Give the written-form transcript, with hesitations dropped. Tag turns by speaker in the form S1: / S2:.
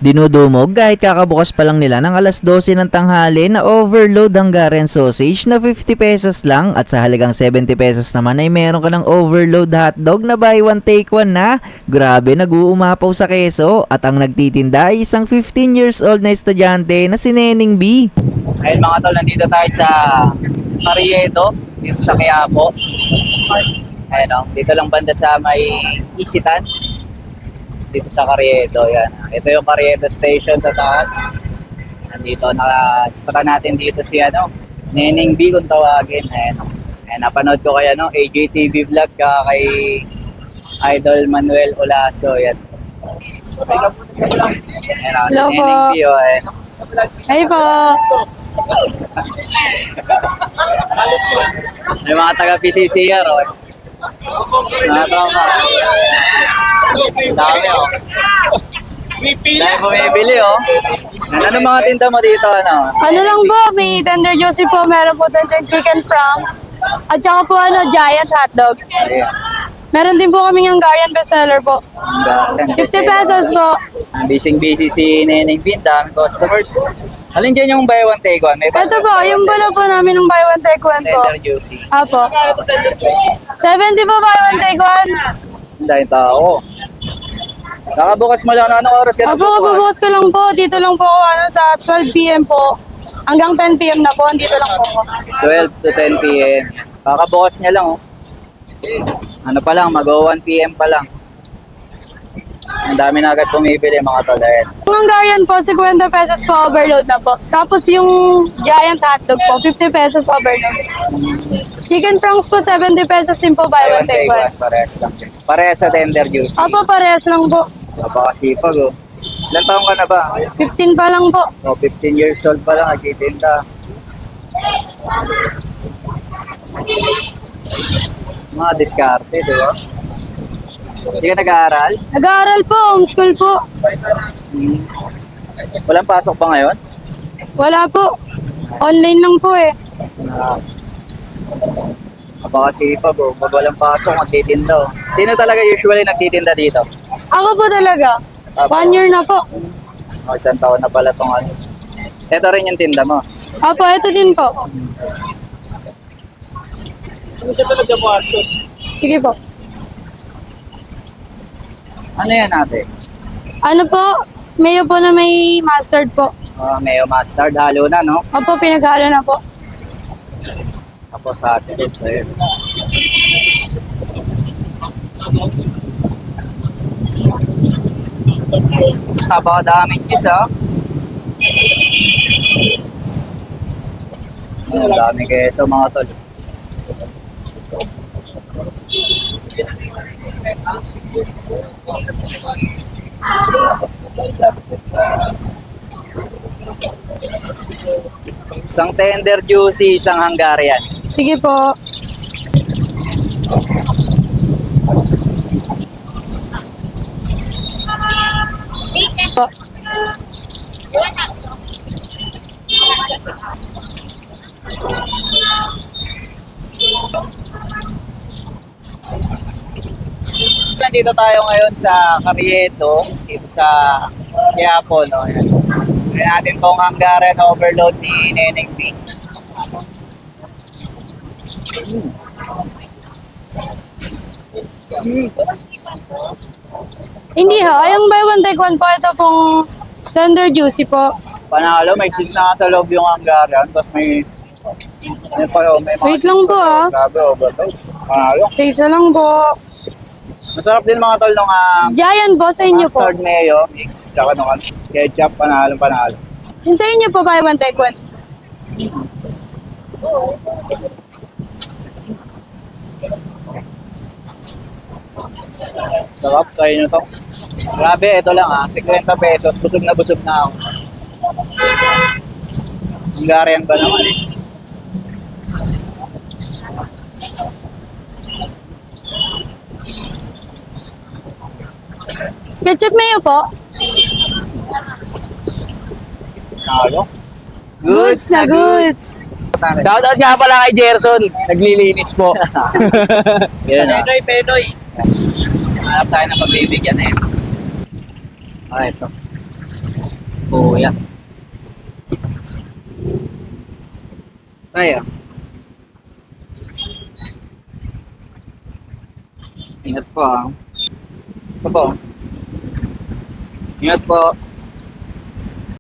S1: Dinudumog kahit kakabukas pa lang nila ng alas 12 ng tanghali na overload Hungarian sausage na 50 pesos lang at sa halagang 70 pesos naman ay meron ka ng overload hotdog na buy one take one na. Grabe, nag-uumapaw sa keso at ang nagtitinda ay isang 15 years old na estudyante na si Neneng B.
S2: Ayun mga tol, nandito tayo sa Carriedo, dito sa Quiapo. Ayun o, dito lang banda sa may Isitan. Dito sa Carriedo, yan. Ito yung Carriedo Station sa taas. Nandito, nakasaka natin dito si Neneng B kung tawagin. Ayun. Ayun, napanood ko kay AJTV vlog kay Idol Manuel Olaso. Yan.
S3: Hello po.
S2: Neneng B, ayun.
S3: Hi po.
S2: May mga taga-PCCR, mga tropa. Dami, Dahil bumibili, Ano mga tinda mo dito,
S3: Ano lang po, may tender juicy po, meron po tender chicken prawns. At saka po giant hotdog. Meron din po kaming Hungarian bestseller po. 50 pesos po.
S2: Busy si Neneng B, dami customers. Alin dyan yung buy one take one? May
S3: Ito po, yung bula po namin ng buy one take one po.
S2: tender juicy.
S3: Apo. 70 po buy one take one.
S2: Dahil tao. Nakabukas mo lang, anong oras ka
S3: Apo, kabubukas ko lang po. Dito lang po ako sa 12 p.m. po. Hanggang 10 p.m. na po. Dito lang po ako.
S2: 12 to 10 p.m. Kakabukas niya lang, Ano pa lang, mag-1 p.m. pa lang. Ang dami na agad pumibili mga tolayan.
S3: Yung Hungarian po, 50 pesos po overload na po. Tapos yung giant hotdog po, 50 pesos overload. Chicken prawns po, 70 pesos din po buy one take one.
S2: Parehas lang. Parehas sa tender juice.
S3: Opo, parehas lang po.
S2: Napakasipag, Ilan taong ka na ba?
S3: 15 pa lang po.
S2: 15 years old pa lang, nagtitinda. Mga diskarte, di ba? Hindi ka nag-aaral?
S3: Nag-aaral po, homeschool po.
S2: Walang pasok pa ngayon?
S3: Wala po. Online lang po eh.
S2: Napakasipag, Pag walang pasok, magtitinda, Sino talaga usually nagtitinda dito?
S3: Ako po talaga. 1 year na po.
S2: Isang taon na pala itong Ito rin yung tinda mo.
S3: Opo, ito din po.
S4: Ano siya talaga mo, Atsos?
S3: Sige po.
S2: Ano yan ate?
S3: Ano po? Mayo po na may mustard po.
S2: Mayo mustard, halo na, no?
S3: Opo, pinaghalo na po.
S2: Tapos hot sauce, ayun. Mas napakadaming juice, Ang dami keso mga tol. Isang tender juicy, isang Hungarian.
S3: Sige po. Po.
S2: Nandito tayo ngayon sa Carriedo, dito sa Quiapo, no? Ayan. Tignan natin tong Hungarian overload ni Neneng B.
S3: Hindi ho, yung buy one take one po, ito pong tender juicy po.
S2: Panalo, may cheese na sa loob yung Hungarian, tapos may mga
S3: Wait lang po
S2: grabe, overload. Panalo.
S3: Sa isa lang po.
S2: Masarap din mga tol nung
S3: Giant po sa inyo po.
S2: mustard mayo mix, tsaka nung ketchup, panalo.
S3: Yung sa inyo po, buy one take one.
S2: Sarap, kayo nyo to. Grabe, ito lang 50 pesos, busog na ako. Hungarian ba naman
S3: Ketchup mayo po.
S2: Panalo.
S3: Goods na goods.
S4: Shoutout nga pala kay Gerson. Naglilinis po.
S2: Yan
S4: Penoy.
S2: Hanap tayo ng pagbibigyan ito. Ito. Kuya. Tayo. Ingat po ah. Ito po. Ingat po.